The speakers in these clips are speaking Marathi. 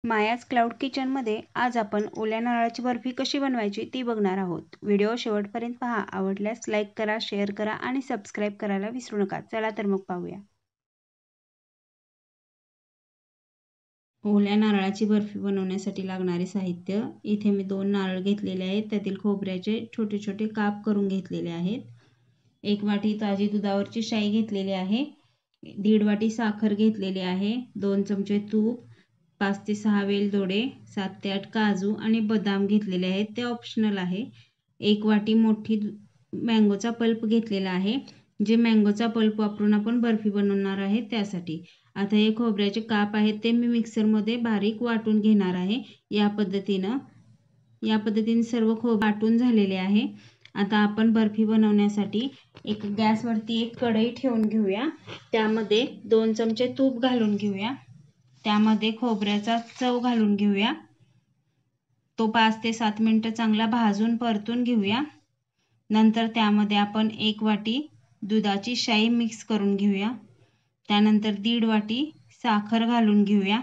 मायाज क्लाउड किचनमध्ये आज आपण ओल्या नारळाची बर्फी कशी बनवायची ती बघणार आहोत। व्हिडिओ शेवटपर्यंत पहा। आवडल्यास लाईक करा, शेअर करा आणि सबस्क्राईब करायला विसरू नका। चला तर मग पाहूया। ओल्या नारळाची बर्फी बनवण्यासाठी लागणारे साहित्य इथे मी 2 नारळ घेतलेले आहेत। त्यातील खोबऱ्याचे छोटे छोटे काप करून घेतलेले आहेत। 1 वाटी ताजी दुधावरची शाई घेतलेली आहे। 1.5 वाटी साखर घेतलेली आहे। 2 चमचे तूप, 5 ते 6 वेलदोडे, 7 ते 8 काजू आणि बदाम घेतलेले आहेत, ते ऑप्शनल आहे। 1 वाटी मोठी मँगोचा पल्प घेतलेला आहे, जे मँगोचा पल्प वापरून आपण बर्फी बनवणार आहे त्यासाठी। आता हे खोबऱ्याचे काप आहेत ते मी मिक्सरमध्ये बारीक वाटून घेणार आहे। या पद्धतीने सर्व खोबरे वाटून झालेले आहे। आता आपण बर्फी बनवण्यासाठी गॅसवरती एक कढई ठेवून घेऊया। त्यामध्ये 2 चमचे तूप घालून घेऊया। त्यामध्ये खोबऱ्याचा चव घालून घेऊया। तो 5 ते 7 मिनिटं चांगला भाजून परतून घेऊया। नंतर त्यामध्ये आपण 1 वाटी दुधाची शाई मिक्स करून घेऊया। त्यानंतर 1.5 वाटी साखर घालून घेऊया।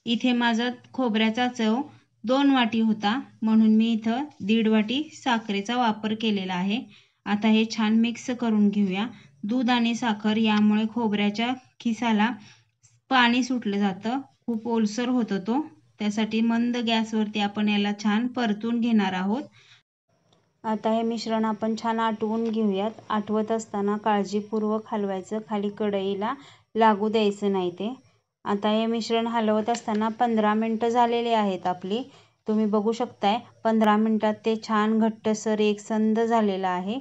इथे माझा खोबऱ्याचा चव 2 वाटी होता, म्हणून मी इथं 1.5 वाटी साखरेचा वापर केलेला आहे। आता हे छान मिक्स करून घेऊया। दूध आणि साखर यामुळे खोबऱ्याच्या खिसाला पाणी सुटलं जातं, खूप ओलसर होतं तो, त्यासाठी मंद गॅसवरती आपण याला छान परतून घेणार आहोत। आता हे मिश्रण आपण छान आटवून घेऊयात। आटवत असताना काळजीपूर्वक हलवायचं, खाली कढईला लागू द्यायचं नाही ते। आता हे मिश्रण हलवत असताना 15 मिनिटं झालेली आहेत आपली, तुम्ही बघू शकताय 15 मिनिटात ते छान घट्टसर एकसंध झालेलं आहे।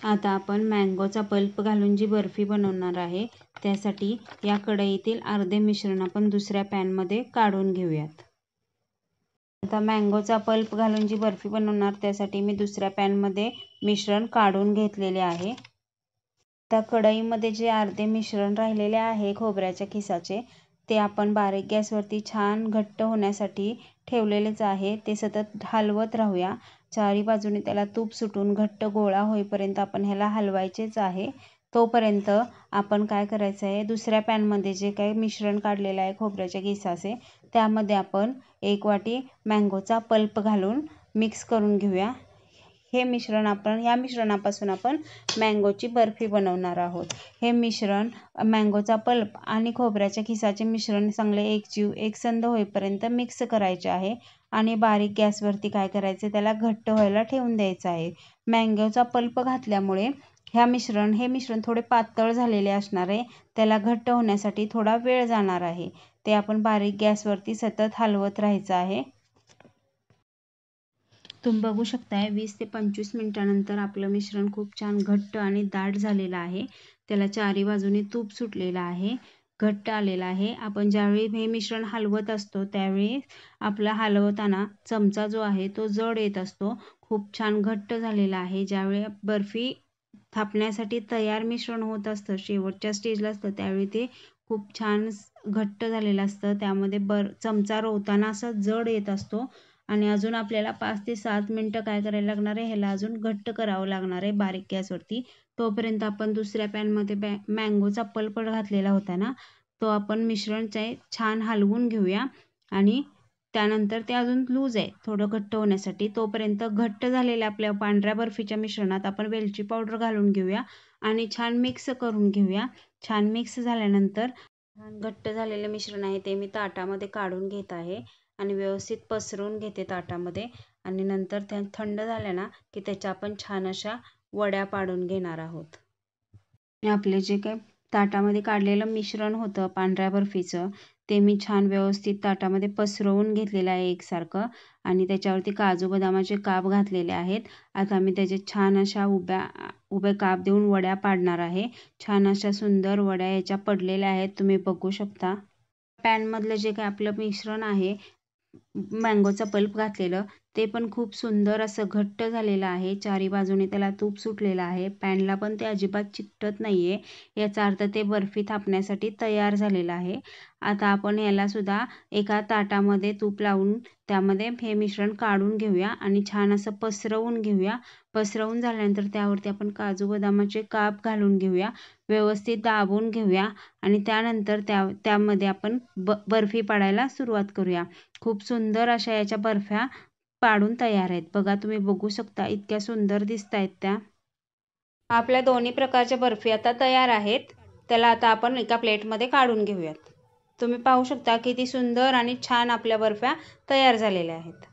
आता आपण मँगोचा पल्प घालून जी बर्फी बनवणार आहे त्यासाठी या कढईतील अर्धे मिश्रण आपण दुसऱ्या पॅनमध्ये काढून घेऊयात। आता मँगोचा पल्प घालून जी बर्फी बनवणार त्यासाठी मी दुसऱ्या पॅनमध्ये मिश्रण काढून घेतलेले आहे। त्या कढईमध्ये जे अर्धे मिश्रण राहिलेले आहे खोबऱ्याच्या खिसाचे, ते आपण बारीक गॅसवरती छान घट्ट होण्यासाठी ठेवलेलेच आहे। ते सतत हलवत राहूया। चारी बाजूने त्याला तूप सुटून घट्ट गोळा होईपर्यंत आपण ह्याला हलवायचेच आहे। तोपर्यंत आपण काय करायचं आहे, दुसऱ्या पॅनमध्ये जे काही मिश्रण काढलेलं आहे खोबऱ्याच्या खिसाचे, त्यामध्ये आपण 1 वाटी मँगोचा पल्प घालून मिक्स करून घेऊया। या मिश्रणापासून आपण मँगोची बर्फी बनवणार आहोत। हे मिश्रण मँगोचा पल्प आणि खोबऱ्याच्या खिसाचे मिश्रण चांगले एकसंध होईपर्यंत मिक्स करायचे आहे आणि बारीक गॅसवरती काय करायचे, त्याला घट्ट व्हायला ठेवून द्यायचं आहे। मँगोचा पल्प घातल्यामुळे हे मिश्रण थोडे पातळ झालेले असणार आहे, त्याला घट्ट होण्यासाठी थोडा वेळ जाणार आहे। ते आपण बारीक गॅसवरती सतत हलवत राहायचं आहे। तुम्ही बघू शकताय 20 ते 25 मिनिटांनंतर आपलं मिश्रण खूप छान घट्ट आणि दाट झालेलं आहे। त्याला चारी बाजूने तूप सुटलेलं आहे, घट्ट आलेला आहे। आपण ज्यावेळी हे मिश्रण हलवत असतो त्यावेळी आपला हलवताना चमचा जो आहे तो जड येत असतो। खूप छान घट्ट झालेला आहे। ज्यावेळी बर्फी थापण्यासाठी तयार मिश्रण होत असतं, शेवटच्या स्टेजला असतं, त्यावेळी ते खूप छान घट्ट झालेलं असतं। त्यामध्ये चमचा रोवताना असा जड येत असतो आणि अजून आपल्याला 5 ते 7 मिनिटं काय करायला लागणार आहे, ह्याला अजून घट्ट करावं लागणार आहे बारीक गॅसवरती। तोपर्यंत आपण दुसऱ्या पॅनमध्ये मँगोचा पल्प घातलेला होता ना, तो आपण मिश्रण छान हलवून घेऊया आणि त्यानंतर ते अजून लूज आहे थोडं घट्ट होण्यासाठी। तोपर्यंत घट्ट झालेल्या आपल्या पांढऱ्या बर्फीच्या मिश्रणात आपण वेलची पावडर घालून घेऊया आणि छान मिक्स करून घेऊया। छान मिक्स झाल्यानंतर छान घट्ट झालेले मिश्रण आहे ते मी ताटामध्ये काढून घेत आहे आणि व्यवस्थित पसरवून घेते ताटामध्ये आणि नंतर त्या थंड झाल्या ना की त्याच्या आपण छान अशा वड्या पाडून घेणार आहोत। आपले जे काही ताटामध्ये काढलेलं मिश्रण होतं पांढऱ्या बर्फीचं, ते मी छान व्यवस्थित ताटामध्ये पसरवून घेतलेलं आहे एकसारखं आणि त्याच्यावरती काजू बदामाचे काप घातलेले आहेत। आता मी त्याचे छान अशा उभे काप देऊन वड्या पाडणार आहे। छान अशा सुंदर वड्या याच्या पडलेल्या आहेत, तुम्ही बघू शकता। पॅनमधलं जे काही आपलं मिश्रण आहे मँगोचा पल्प घातलेलं ते पण खूप सुंदर असं घट्ट झालेलं आहे. चारी बाजूने त्याला तूप सुटलेलं आहे. पॅनला पण ते अजिबात चिकटत नाहीये. याचा अर्थ ते बर्फी थापण्यासाठी तयार झालेलं आहे. आता आपण याला सुद्धा एका ताटामध्ये तूप लावून त्यामध्ये हे मिश्रण काढून घेऊया आणि छान असं पसरवून घेऊया. पसरवून झाल्यानंतर त्यावरती आपण काजू बदामाचे काप घालून घेऊया. व्यवस्थित दाबून घेऊया आणि त्यानंतर त्यामध्ये आपण बर्फी पाडायला सुरुवात करूया. खूप सुंदर अशा याच्या बर्फ्या पाडून तयार आहेत. बघा, तुम्ही बघू शकता इतक्या सुंदर दिसतायत त्या. आपल्या दोन्ही प्रकारच्या बर्फी आता तयार आहेत. त्याला आता आपण एका प्लेटमध्ये काढून घेऊयात. तुम्ही पाहू शकता किती सुंदर आणि छान आपल्या बर्फ्या तयार झालेल्या आहेत.